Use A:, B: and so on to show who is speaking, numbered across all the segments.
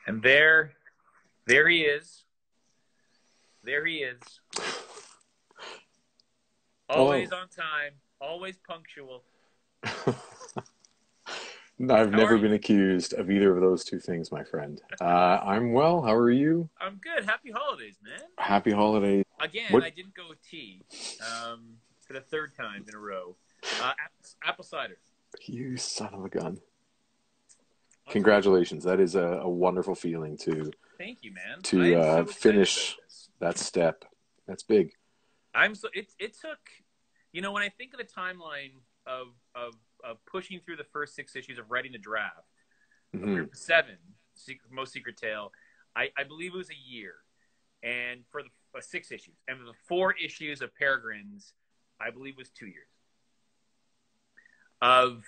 A: And there he is. There he is. Always on time, always punctual.
B: I've never been accused of either of those two things, my friend. I'm well. How are you?
A: I'm good. Happy holidays, man.
B: Happy holidays.
A: Again, I didn't go with tea for the third time in a row. Apple cider.
B: You son of a gun. Congratulations. That is a wonderful feeling to
A: Thank you, man.
B: To finish that step. That's big.
A: It took, when I think of the timeline of pushing through the first 6 issues of writing the draft, of 7, Most Secret Tale, I believe it was a year. And for the 6 issues. And for the 4 issues of Peregrines, I believe it was 2 years. Of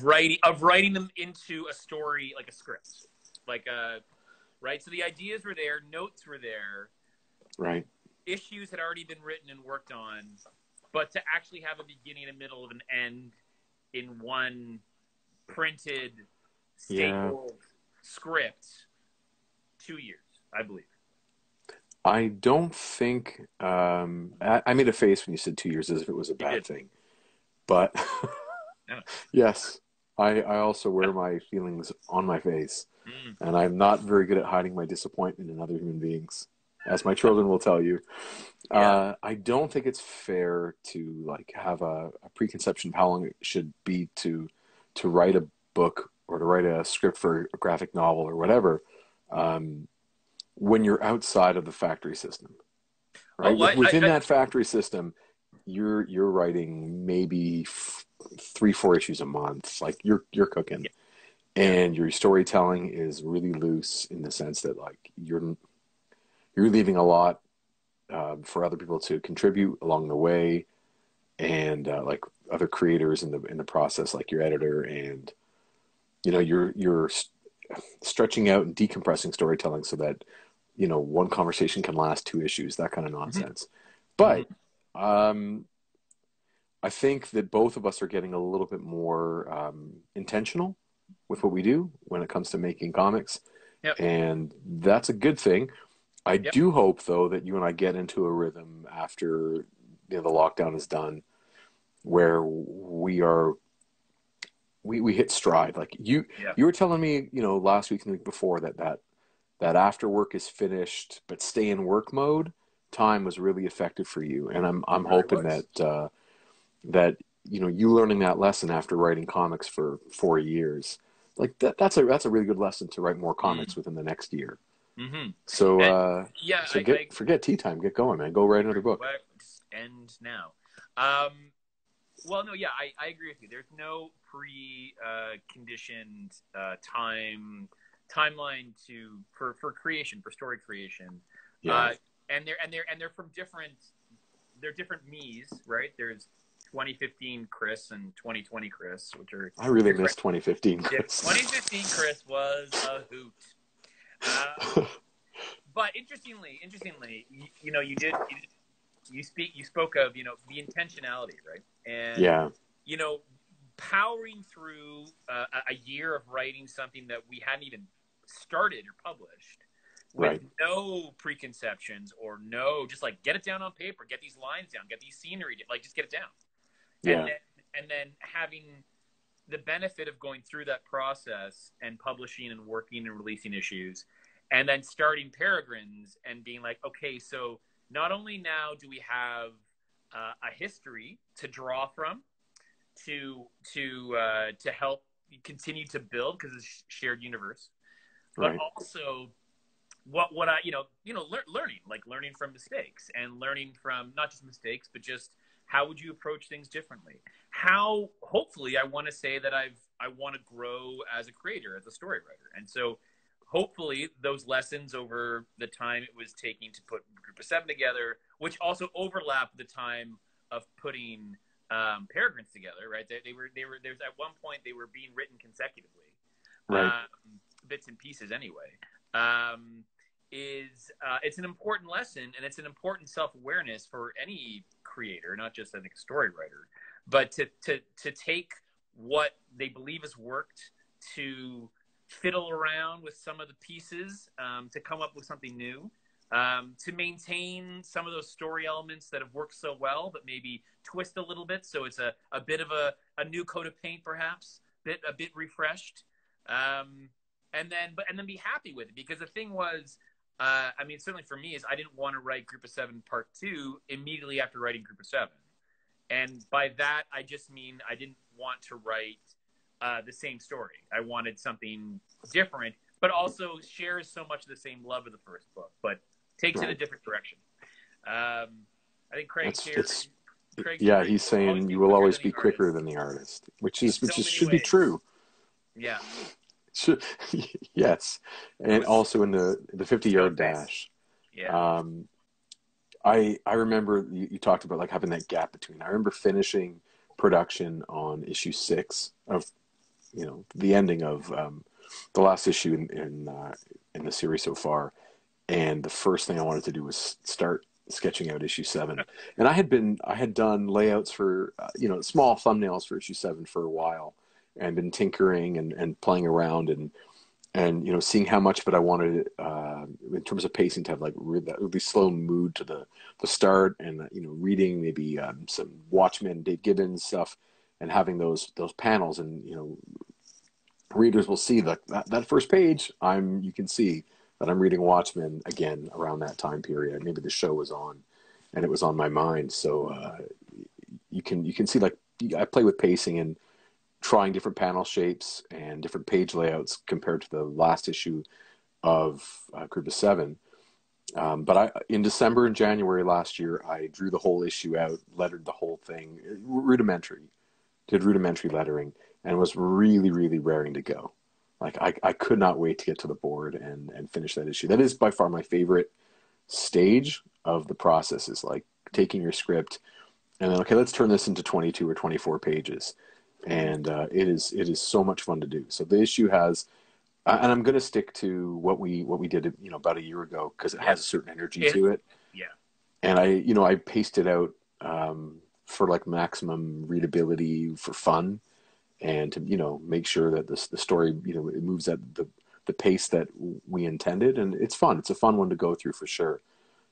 A: writing them into a story, like a script. Right? So the ideas were there, notes were there.
B: Right.
A: Issues had already been written and worked on. But to actually have a beginning, a middle, and an end in one printed, stapled script, 2 years, I believe.
B: I don't think I made a face when you said 2 years as if it was a bad thing. But yes, I also wear my feelings on my face. And I'm not very good at hiding my disappointment in other human beings, as my children will tell you. I don't think it's fair to have a preconception of how long it should be to write a book or to write a script for a graphic novel or whatever. When you're outside of the factory system, right? Within that factory system, you're writing maybe 3-4 issues a month. You're cooking, and your storytelling is really loose in the sense that you're leaving a lot for other people to contribute along the way, and other creators in the process, like your editor, and you're stretching out and decompressing storytelling so that one conversation can last 2 issues, that kind of nonsense. But I think that both of us are getting a little bit more intentional with what we do when it comes to making comics, and that's a good thing. I do hope, though, that you and I get into a rhythm after the lockdown is done, where we hit stride. You were telling me, last week and the week before that after work is finished, but stay in work mode time was really effective for you. And I'm hoping that you learning that lesson after writing comics for 4 years, that's a really good lesson to write more comics within the next year. So forget Teatime, get going, man. Go write another book.
A: End now. Well, no, I agree with you. There's no conditioned timeline for creation, for story creation. And they're from different me's, right? There's 2015 Chris and 2020 Chris, which are
B: I really miss 2015 Chris.
A: 2015 Chris was a hoot. But interestingly, you spoke of the intentionality, right? And powering through a year of writing something that we hadn't even started or published with no preconceptions or just get it down on paper, get these lines down, get these scenery, just get it down. And then having the benefit of going through that process and publishing and working and releasing issues, and then starting Peregrines and being okay, so not only now do we have a history to draw from to help continue to build because it's a shared universe, but also what I learning from mistakes, and learning from not just mistakes but just how would you approach things differently. How hopefully I want to say that I want to grow as a creator, as a story writer, and so hopefully those lessons over the time it was taking to put Group of 7 together, which also overlapped the time of putting Peregrines together, right? There's at one point they were being written consecutively, bits and pieces anyway. It's an important lesson, and it's an important self-awareness for any creator, not just I think a story writer, but to take what they believe has worked to fiddle around with some of the pieces to come up with something new, to maintain some of those story elements that have worked so well, but maybe twist a little bit so it's a bit of a new coat of paint, perhaps, a bit refreshed, and then be happy with it. Because the thing was, I mean, certainly for me, is I didn't want to write Group of Seven Part 2 immediately after writing Group of Seven. And by that, I just mean I didn't want to write the same story. I wanted something different, but also shares so much of the same love of the first book, but takes it a different direction. I think Craig
B: yeah, he's saying you will always be quicker than the artist, which should be true.
A: Yeah.
B: Yes, and also in the 50-yard dash.
A: Yeah.
B: I remember you talked about like having that gap between. I remember finishing production on issue 6 of, the ending of the last issue in the series so far, and the first thing I wanted to do was start sketching out issue 7. And I had done layouts for small thumbnails for issue 7 for a while, and been tinkering and playing around and seeing how much of it I wanted in terms of pacing to have like that really slow mood to the start, and reading maybe some Watchmen, Dave Gibbons stuff, and having those panels, and readers will see that first page. You can see that I'm reading Watchmen again around that time period. Maybe the show was on, and it was on my mind. So you can see, like, I play with pacing and trying different panel shapes and different page layouts compared to the last issue of Group of 7. But in December and January last year, I drew the whole issue out, lettered the whole thing, did rudimentary lettering, and was really, really raring to go. Like, I could not wait to get to the board and finish that issue. That is by far my favorite stage of the process, is like taking your script and then, okay, let's turn this into 22 or 24 pages. And it is so much fun to do. So the issue has, and I'm going to stick to what we did, about a year ago, because it has a certain energy to it.
A: Yeah.
B: And I paced it out for like maximum readability, for fun, and to make sure that the story it moves at the pace that we intended, and it's fun. It's a fun one to go through for sure.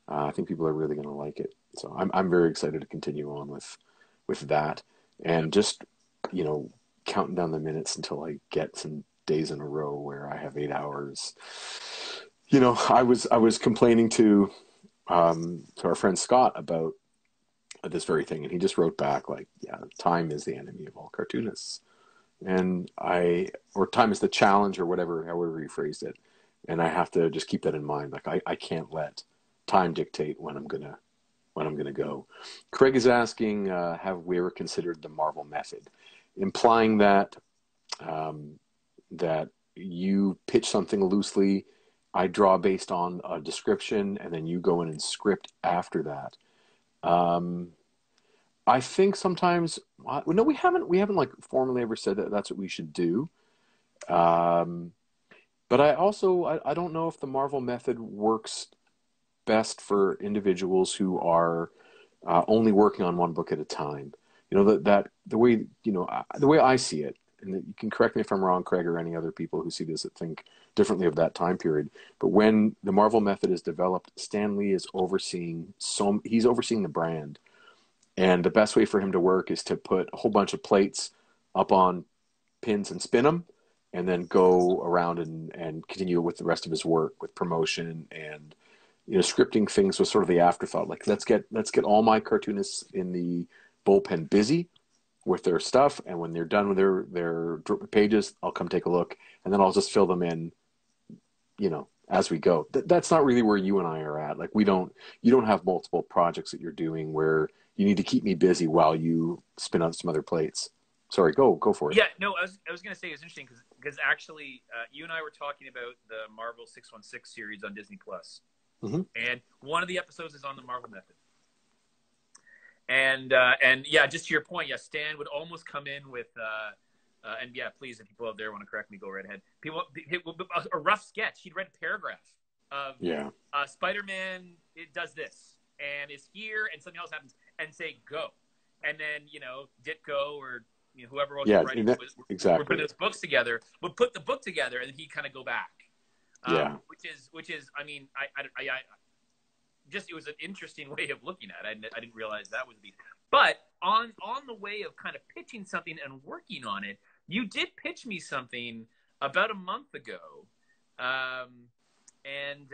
B: I think people are really going to like it. So I'm very excited to continue on with that, and just counting down the minutes until I get some days in a row where I have 8 hours. I was complaining to our friend Scott about this very thing, and he just wrote back like, yeah, time is the enemy of all cartoonists, or time is the challenge, or however he phrased it, and I have to just keep that in mind. Like, I can't let time dictate when I'm gonna go. Craig is asking, have we ever considered the Marvel method, implying that that you pitch something loosely, I draw based on a description, and then you go in and script after that. I think sometimes, no, we haven't like formally ever said that that's what we should do. But I don't know if the Marvel method works best for individuals who are only working on one book at a time. The way I see it, and you can correct me if I'm wrong, Craig, or any other people who see this that think differently of that time period. But when the Marvel method is developed, Stan Lee is overseeing the brand, and the best way for him to work is to put a whole bunch of plates up on pins and spin them, and then go around and continue with the rest of his work with promotion and scripting things was sort of the afterthought. Like, let's get all my cartoonists in the bullpen busy with their stuff, and when they're done with their pages, I'll come take a look, and then I'll just fill them in, as we go. That's not really where you and I are at. Like, you don't have multiple projects that you're doing where you need to keep me busy while you spin out some other plates. Sorry, go for it.
A: Yeah, no, I was going to say it's interesting because actually you and I were talking about the Marvel 616 series on Disney Plus.
B: Mm-hmm.
A: And one of the episodes is on the Marvel method. And yeah, just to your point, yeah, Stan would almost come in with, and yeah, please, if people out there want to correct me, go right ahead. A rough sketch. He'd read a paragraph of Spider-Man, it does this, and is here, and something else happens, and say go. And then, Ditko or whoever else was writing,
B: exactly.
A: we're putting those books together. We'll put the book together, and he'd kind of go back. Which is, I mean, I just, it was an interesting way of looking at it. I didn't realize that was but on the way of kind of pitching something and working on it, you did pitch me something about a month ago. And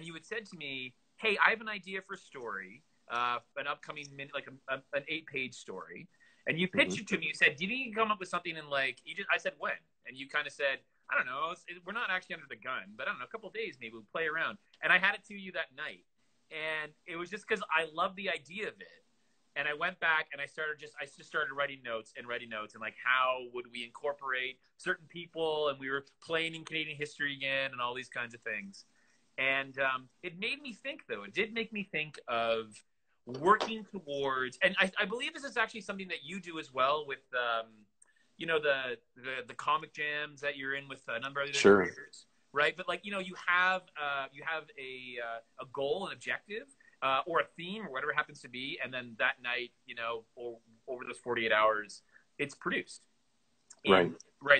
A: you had said to me, hey, I have an idea for a story, an upcoming, like an 8-page story. And you pitched it to me. You said, do you think you can come up with something in I said, when? And you kind of said, I don't know, we're not actually under the gun, but I don't know, a couple of days maybe we'll play around. And I had it to you that night. And it was just because I love the idea of it. And I went back and I just started writing notes and like, how would we incorporate certain people? And we were playing in Canadian history again and all these kinds of things. And it made me think, though. It did make me think of working towards, and I believe this is actually something that you do as well with, the comic jams that you're in with a number of other creators, right? But you have a goal, an objective, or a theme, or whatever it happens to be, and then that night, or over those 48 hours, it's produced. Right,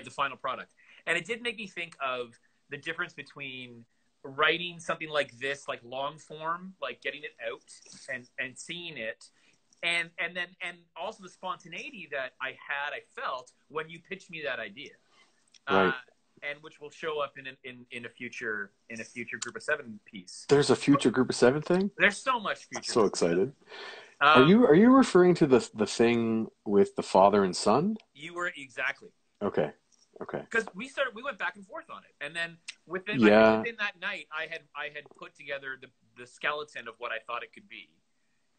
A: the final product. And it did make me think of the difference between writing something like this, like long form, like getting it out and seeing it, and also the spontaneity that I felt when you pitched me that idea, and which will show up in a future Group of 7 piece.
B: There's a future Group of 7 thing?
A: There's so much future.
B: I'm so excited. Are you referring to the thing with the father and son?
A: You were exactly.
B: Okay.
A: Because we went back and forth on it, and then within that night, I had put together the skeleton of what I thought it could be.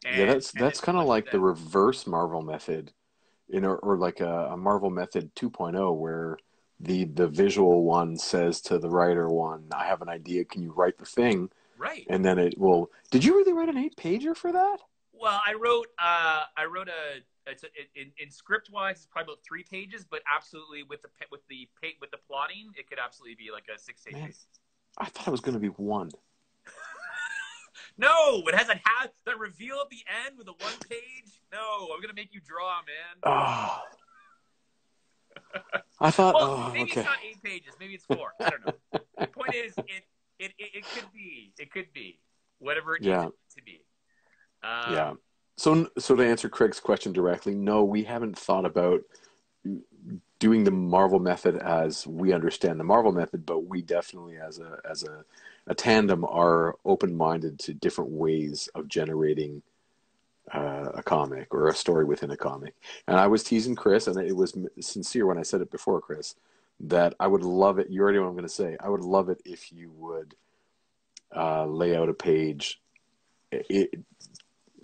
A: And,
B: that's kind of like the reverse Marvel method, or like a Marvel method 2.0, where the visual one says to the writer one, I have an idea, can you write the thing?
A: Right.
B: And then it will. Did you really write an 8-pager for that?
A: Well, I wrote in script wise, it's probably about 3 pages, but absolutely with the plotting, it could absolutely be like a 6-8 pages.
B: I thought it was going to be 1.
A: No, it has that reveal at the end with a 1 page. No, I'm going to make you draw, man.
B: Oh. I thought,
A: maybe
B: okay.
A: It's not 8 pages. Maybe it's 4. I don't know. The point is, it could be whatever it needs to be.
B: So to answer Craig's question directly, no, we haven't thought about doing the Marvel method as we understand the Marvel method, but we definitely, as a tandem, are open-minded to different ways of generating a comic or a story within a comic. And I was teasing Chris, and it was sincere when I said it before, Chris, that I would love it. You already know what I'm going to say. I would love it if you would lay out a page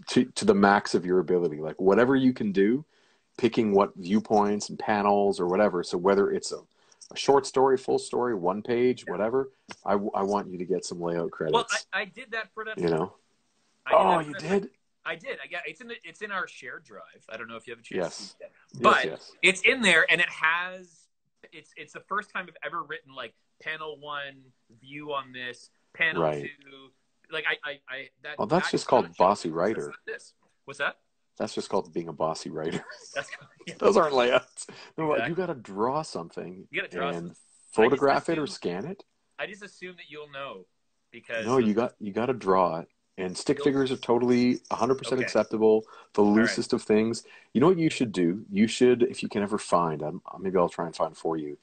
B: to the max of your ability, like whatever you can do, picking what viewpoints and panels or whatever. So whether it's a short story, full story, 1 page, whatever, I want you to get some layout credits.
A: Well, I did that for that.
B: You did?
A: I did. It's in our shared drive. I don't know if you have a chance.
B: Yes.
A: To see that. But it's in there, and it has. It's the first time I've ever written like panel 1, view on this, panel 2. Like
B: that's just called bossy writer.
A: What's that?
B: That's just called being a bossy writer. Those aren't layouts. Exactly. You got to draw something.
A: You got to draw
B: and photograph it or scan it.
A: I just assume that you'll know because
B: you got to draw it. And stick figures are totally 100% acceptable. The loosest of things. You know what you should do? You should, if you can ever find, maybe I'll try and find for you,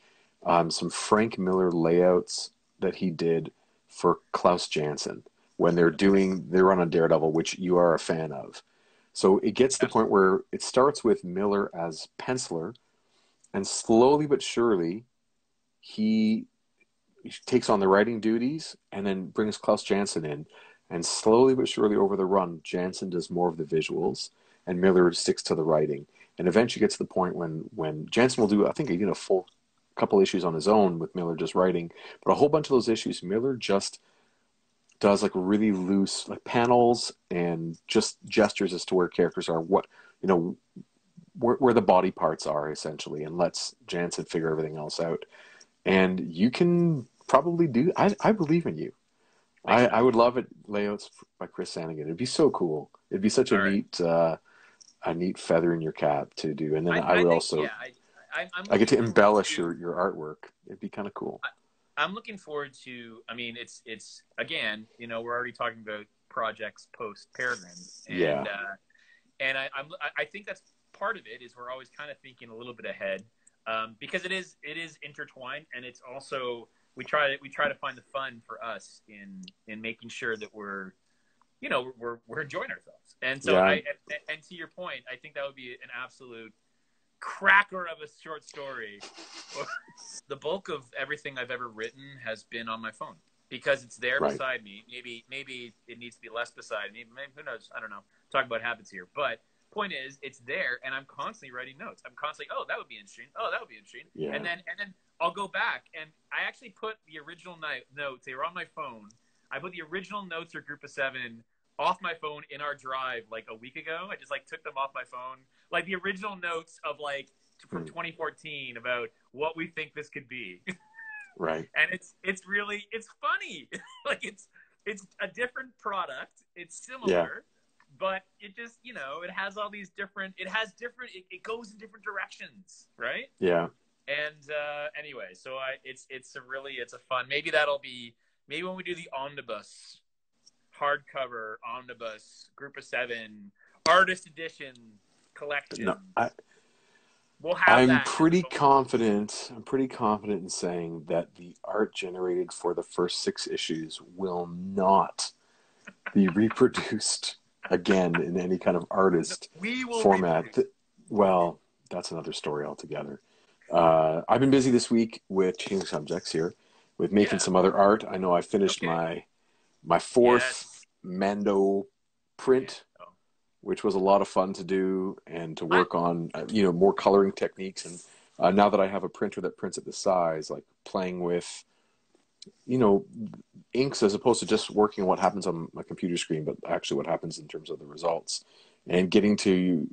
B: some Frank Miller layouts that he did for Klaus Janson when they're on a Daredevil, which you are a fan of. So it gets to the point where it starts with Miller as penciler, and slowly but surely he takes on the writing duties and then brings Klaus Janson in. And slowly but surely over the run, Janson does more of the visuals and Miller sticks to the writing. And eventually gets to the point when Janson will do, I think, a full couple issues on his own with Miller just writing. But a whole bunch of those issues, Miller just does like really loose like panels and just gestures as to where characters are, where the body parts are essentially, and lets Janson figure everything else out. And you can probably do, I believe in you. I would love it. Layouts by Chris Sanigan. It'd be so cool. It'd be such a neat a neat feather in your cap to do. And then I
A: I
B: would
A: think,
B: also,
A: yeah, I
B: I get
A: looking
B: to
A: forward
B: embellish
A: to.
B: your artwork. It'd be kind of cool.
A: I'm looking forward to. I mean, it's again, we're already talking about projects post Peregrines,
B: Yeah.
A: and I think that's part of it is we're always kind of thinking a little bit ahead, because it is intertwined, and it's also we try to find the fun for us in making sure that we're enjoying ourselves. And so
B: Yeah.
A: and to your point, I think that would be an absolute cracker of a short story. The bulk of everything I've ever written has been on my phone because it's there beside me. Maybe it needs to be less beside me. Maybe, who knows? I don't know. Talk about habits here, but point is, it's there, and I'm constantly writing notes. I'm constantly, oh, that would be interesting. Oh, that would be interesting.
B: Yeah.
A: And then I'll go back, and I actually put the original notes. They were on my phone. I put the original notes for Group of Seven off my phone in our drive like a week ago. I just took them off my phone, like the original notes of from 2014 about what we think this could be.
B: Right.
A: And it's funny. It's a different product. It's similar, but it just it has all these different. It goes in different directions, right?
B: Yeah.
A: And anyway, so it's a fun. Maybe that'll be when we do the omnibus. Hardcover omnibus Group of Seven artist edition collection.
B: No,
A: we'll have
B: I'm
A: that.
B: pretty confident. I'm pretty confident in saying that the art generated for the first 6 issues will not be reproduced again in any kind of artist format. Well, that's another story altogether. I've been busy this week with changing subjects here, with making some other art. I know I finished my 4th Mando print, which was a lot of fun to do and to work on, more coloring techniques. And now that I have a printer that prints at the size, like playing with, inks as opposed to just working on what happens on my computer screen, but actually what happens in terms of the results, and getting to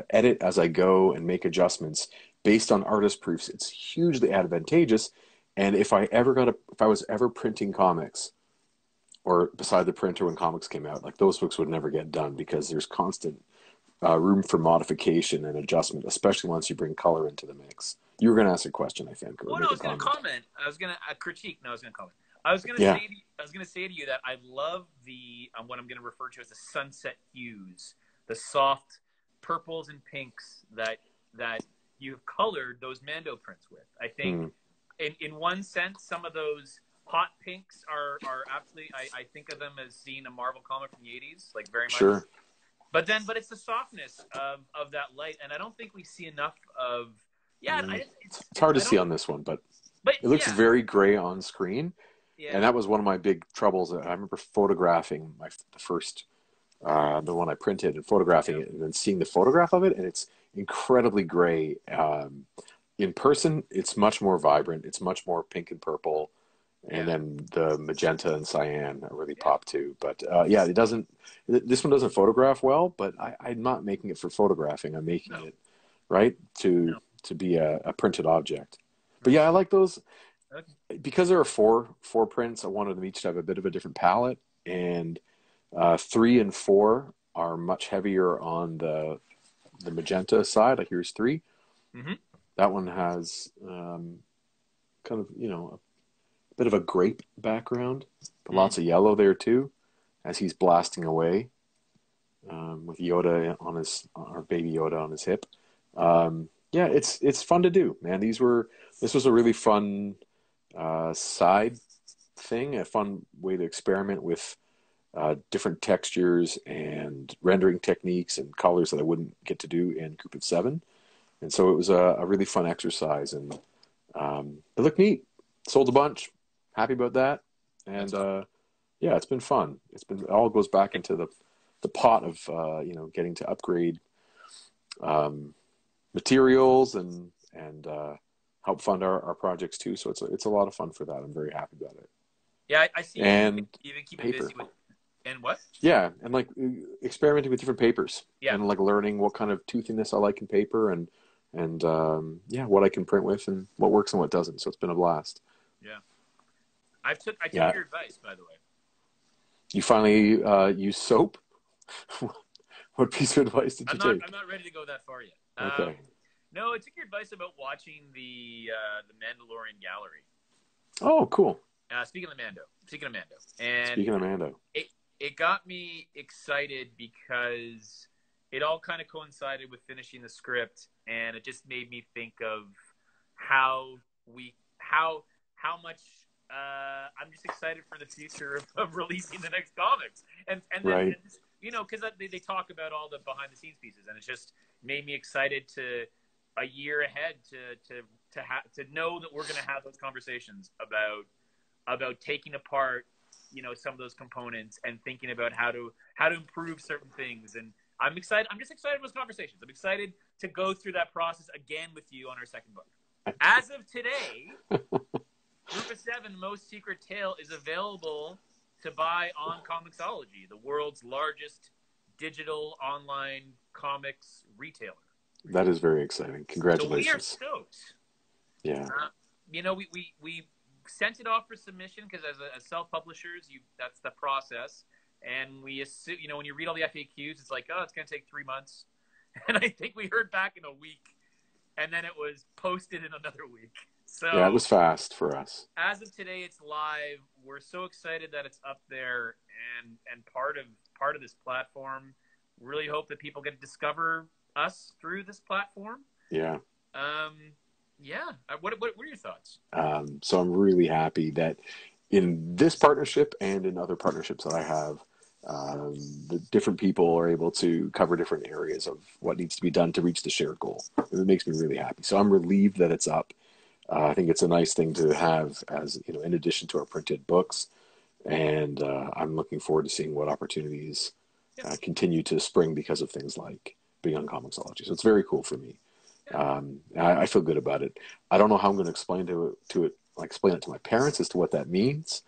B: edit as I go and make adjustments based on artist proofs. It's hugely advantageous. And if I was ever printing comics, or beside the printer when comics came out, those books would never get done because there's constant room for modification and adjustment, especially once you bring color into the mix. You were going to ask a question, I think.
A: Well, no, I was going to comment. I was going to critique. No, I was going to comment. I was going to say to you that I love the what I'm going to refer to as the sunset hues, the soft purples and pinks that you've colored those Mando prints with. I think in one sense, some of those hot pinks are absolutely. I think of them as seeing a Marvel comic from the '80s, very much.
B: Sure.
A: But it's the softness of that light, and I don't think we see enough of. Yeah,
B: it's hard to see on this one, but it looks very gray on screen, and that was one of my big troubles. I remember photographing the first, the one I printed, and photographing it, and then seeing the photograph of it, and it's incredibly gray. In person, it's much more vibrant. It's much more pink and purple. And then the magenta and cyan really pop too. But it doesn't. This one doesn't photograph well. But I'm not making it for photographing. I'm making it to be a printed object. But I like those because there are four prints. I wanted them each to have a bit of a different palette. And 3 and 4 are much heavier on the magenta side. Like here's 3.
A: Mm-hmm.
B: That one has kind of a bit of a grape background, but lots of yellow there too, as he's blasting away with Yoda our baby Yoda on his hip. It's fun to do, man. This was a really fun side thing, a fun way to experiment with different textures and rendering techniques and colors that I wouldn't get to do in Group of 7. And so it was a really fun exercise, and it looked neat. Sold a bunch. Happy about that. And it's been fun. It all goes back into the pot of getting to upgrade materials and help fund our projects too. So it's a lot of fun for that. I'm very happy about it.
A: Yeah, I see.
B: And
A: you even keep busy with and what?
B: Yeah, and experimenting with different papers.
A: Yeah.
B: And learning what kind of toothiness I like in paper and what I can print with and what works and what doesn't. So it's been a blast.
A: Yeah. I took your advice, by the way.
B: You finally use soap? What piece of advice did you take?
A: I'm not ready to go that far yet.
B: Okay.
A: No, I took your advice about watching the Mandalorian gallery.
B: Oh, cool.
A: Speaking of Mando.
B: And speaking of Mando.
A: It got me excited because it all kind of coincided with finishing the script, and it just made me think of how much I'm just excited for the future of releasing the next comics, and then
B: right.
A: and, you know, because they talk about all the behind the scenes pieces, and it's just made me excited to a year ahead to know that we're going to have those conversations about taking apart, you know, some of those components and thinking about how to improve certain things. And I'm excited. I'm just excited for those conversations. I'm excited to go through that process again with you on our second book. As of today, Group of Seven, Most Secret Tale is available to buy on Comixology, the world's largest digital online comics retailer.
B: That is very exciting. Congratulations.
A: So we are stoked.
B: Yeah.
A: You know, we sent it off for submission because as self-publishers, that's the process. And we assume, you know, when you read all the FAQs, it's like, oh, it's going to take 3 months. And I think we heard back in a week. And then it was posted in another week. So
B: yeah, it was fast for us.
A: As of today, it's live. We're so excited that it's up there and part of this platform. Really hope that people get to discover us through this platform.
B: Yeah.
A: Yeah. What are your thoughts?
B: So I'm really happy that in this partnership and in other partnerships that I have, the different people are able to cover different areas of what needs to be done to reach the shared goal. It makes me really happy. So I'm relieved that it's up. I think it's a nice thing to have as, you know, in addition to our printed books. And I'm looking forward to seeing what opportunities continue to spring because of things like being on Comixology. So it's very cool for me. I feel good about it. I don't know how I'm going to explain it to my parents as to what that means.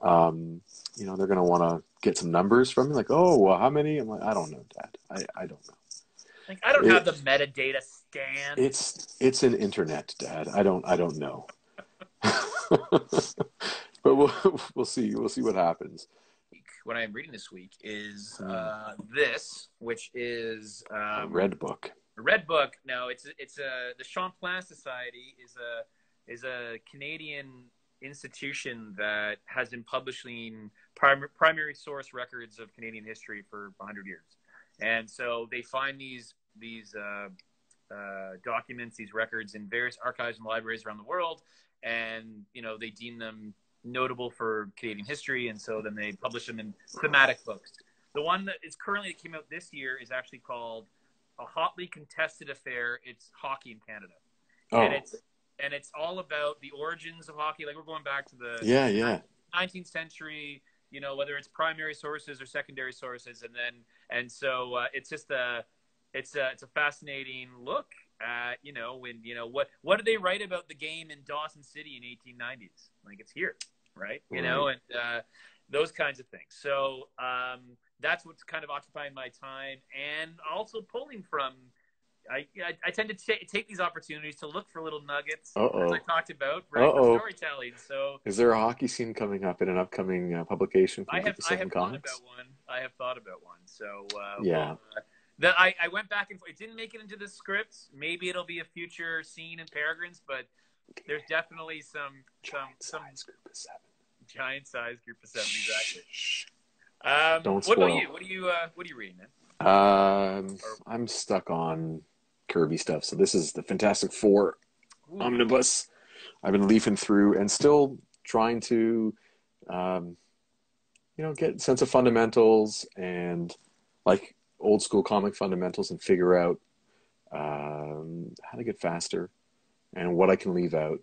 B: You know, they're going to want to get some numbers from me, like, oh, well, how many? I'm like, I don't know, Dad. I don't know.
A: Like, I don't have the metadata scan.
B: It's an internet, Dad. I don't know. But we'll see. We'll see what happens.
A: What I'm reading this week is this, which is
B: a red book.
A: A red book. No, it's the Champlain Society is a Canadian institution that has been publishing primary source records of Canadian history for 100 years, and so they find these documents, these records in various archives and libraries around the world, and you know they deem them notable for Canadian history, and so then they publish them in thematic books. The one that came out this year is actually called A Hotly Contested Affair. It's hockey in Canada.
B: Oh.
A: And it's all about the origins of hockey. Like, we're going back to the 19th century, you know, whether it's primary sources or secondary sources. And so it's just it's a fascinating look at, you know, when, you know, what did they write about the game in Dawson City in 1890s? Like, it's here, right? You know, and those kinds of things. So that's what's kind of occupying my time, and also pulling from. I tend to take these opportunities to look for little nuggets, as I talked about, right, for storytelling. So,
B: is there a hockey scene coming up in an upcoming publication?
A: I have thought about one. So yeah. I went back and forth. It didn't make it into the script. Maybe it'll be a future scene in Peregrines, but there's definitely some
B: giant size group of seven.
A: Giant size group of seven, exactly.
B: Don't spoil.
A: What about you? What are you reading, man?
B: I'm stuck on Kirby stuff. So this is the Fantastic Four omnibus. I've been leafing through and still trying to, get a sense of fundamentals and like old school comic fundamentals and figure out how to get faster and what I can leave out.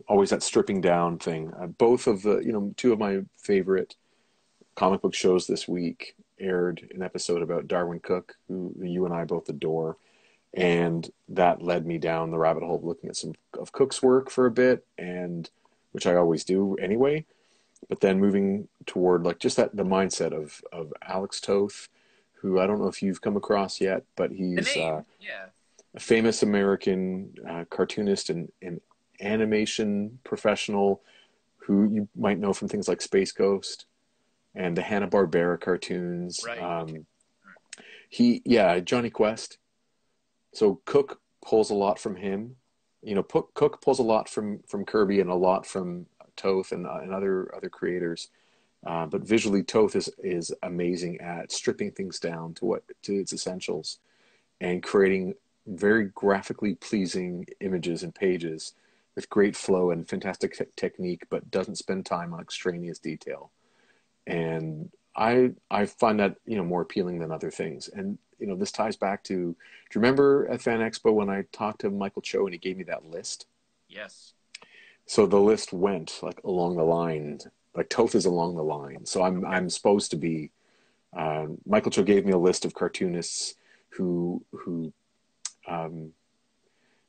B: Always that stripping down thing. Both of the, two of my favorite comic book shows this week aired an episode about Darwin Cook, who you and I both adore. And that led me down the rabbit hole of looking at some of Cook's work for a bit, and which I always do anyway. But then moving toward like just the mindset of Alex Toth, who I don't know if you've come across yet, but he's a famous American cartoonist and animation professional who you might know from things like Space Ghost and the Hanna-Barbera cartoons.
A: Right.
B: Johnny Quest. So Cook pulls a lot from him. Cook pulls a lot from Kirby and a lot from Toth and other creators. But visually, Toth is amazing at stripping things down to its essentials and creating very graphically pleasing images and pages with great flow and fantastic technique, but doesn't spend time on extraneous detail. And I find that more appealing than other things. And this ties back to, do you remember at Fan Expo when I talked to Michael Cho and he gave me that list?
A: Yes.
B: So the list went like along the line, like Toth is along the line. So I'm supposed to be. Michael Cho gave me a list of cartoonists who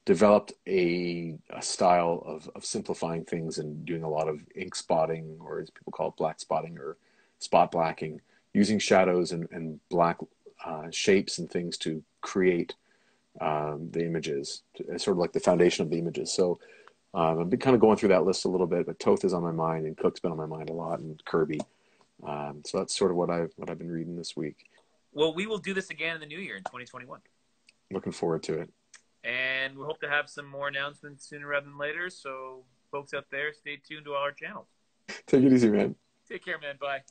B: developed a style of simplifying things and doing a lot of ink spotting, or as people call it, black spotting or spot blacking, using shadows and black shapes and things to create the images, sort of like the foundation of the images. So I've been kind of going through that list a little bit, but Toth is on my mind and Cook's been on my mind a lot, and Kirby. So that's sort of what I've been reading this week.
A: Well, we will do this again in the new year in 2021.
B: Looking forward to it.
A: And we hope to have some more announcements sooner rather than later. So folks out there, stay tuned to all our channels.
B: Take it easy, man.
A: Take care, man. Bye.